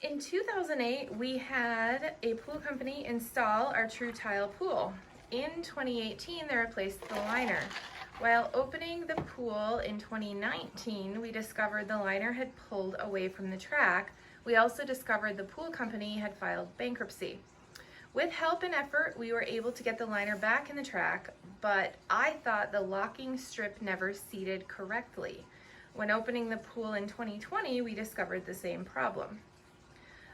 In 2008, we had a pool company install our Tru-Tile pool. In 2018, they replaced the liner. While opening the pool in 2019, we discovered the liner had pulled away from the track. We also discovered the pool company had filed bankruptcy. With help and effort, we were able to get the liner back in the track, but I thought the locking strip never seated correctly. When opening the pool in 2020, we discovered the same problem.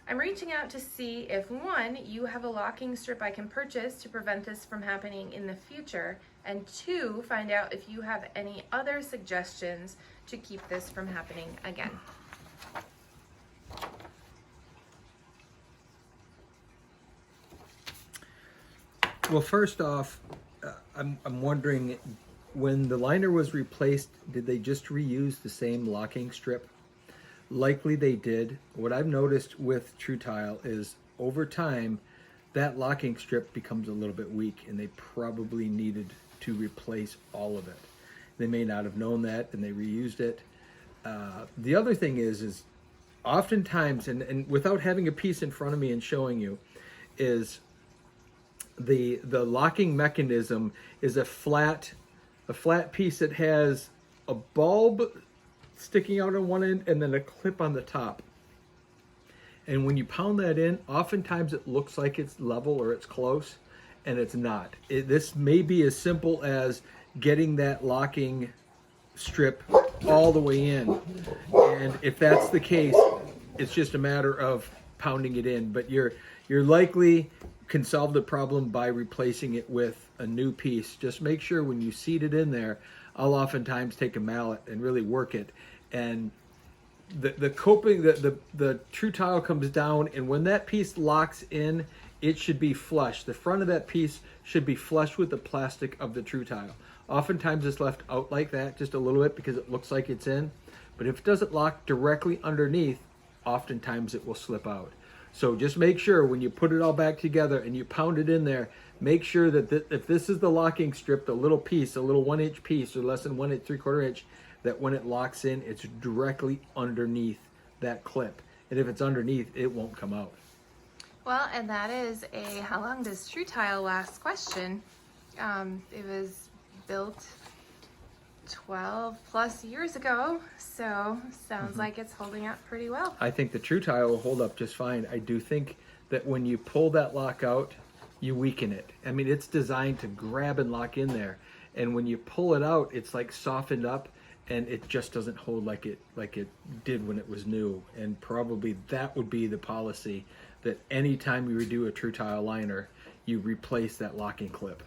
I'm reaching out to see if, one, you have a locking strip I can purchase to prevent this from happening in the future, and two, find out if you have any other suggestions to keep this from happening again. Well, first off, I'm wondering, when the liner was replaced, did they just reuse the same locking strip? Likely they did. What I've noticed with Tru-Tile is over time, that locking strip becomes a little bit weak, and they probably needed to replace all of it. They may not have known that, and they reused it. The other thing is oftentimes, and without having a piece in front of me and showing you, is the locking mechanism is a flat piece that has a bulb sticking out on one end and then a clip on the top. And when you pound that in, oftentimes it looks like it's level or it's close, and it's not. This may be as simple as getting that locking strip all the way in. And if that's the case, it's just a matter of pounding it in. But you're likely can solve the problem by replacing it with a new piece. Just make sure when you seat it in there, I'll oftentimes take a mallet and really work it. And the coping, the Tru-Tile comes down, and when that piece locks in, it should be flush. The front of that piece should be flush with the plastic of the Tru-Tile. Oftentimes it's left out like that, just a little bit, because it looks like it's in. But if it doesn't lock directly underneath, oftentimes it will slip out. So just make sure when you put it all back together and you pound it in there, make sure that if this is the locking strip, the little piece, a little 1-inch piece or less than 1 3/4 inch, that when it locks in, it's directly underneath that clip. And if it's underneath, it won't come out. Well, and that is a how long does Tru-Tile last question. It was built 12 plus years ago, so sounds like it's holding up pretty well. I think the Tru-Tile will hold up just fine. I do think that when you pull that lock out, you weaken it. I mean, it's designed to grab and lock in there, and when you pull it out, it's like softened up, and it just doesn't hold like it did when it was new. And probably that would be the policy, that anytime you redo a Tru-Tile liner, you replace that locking clip.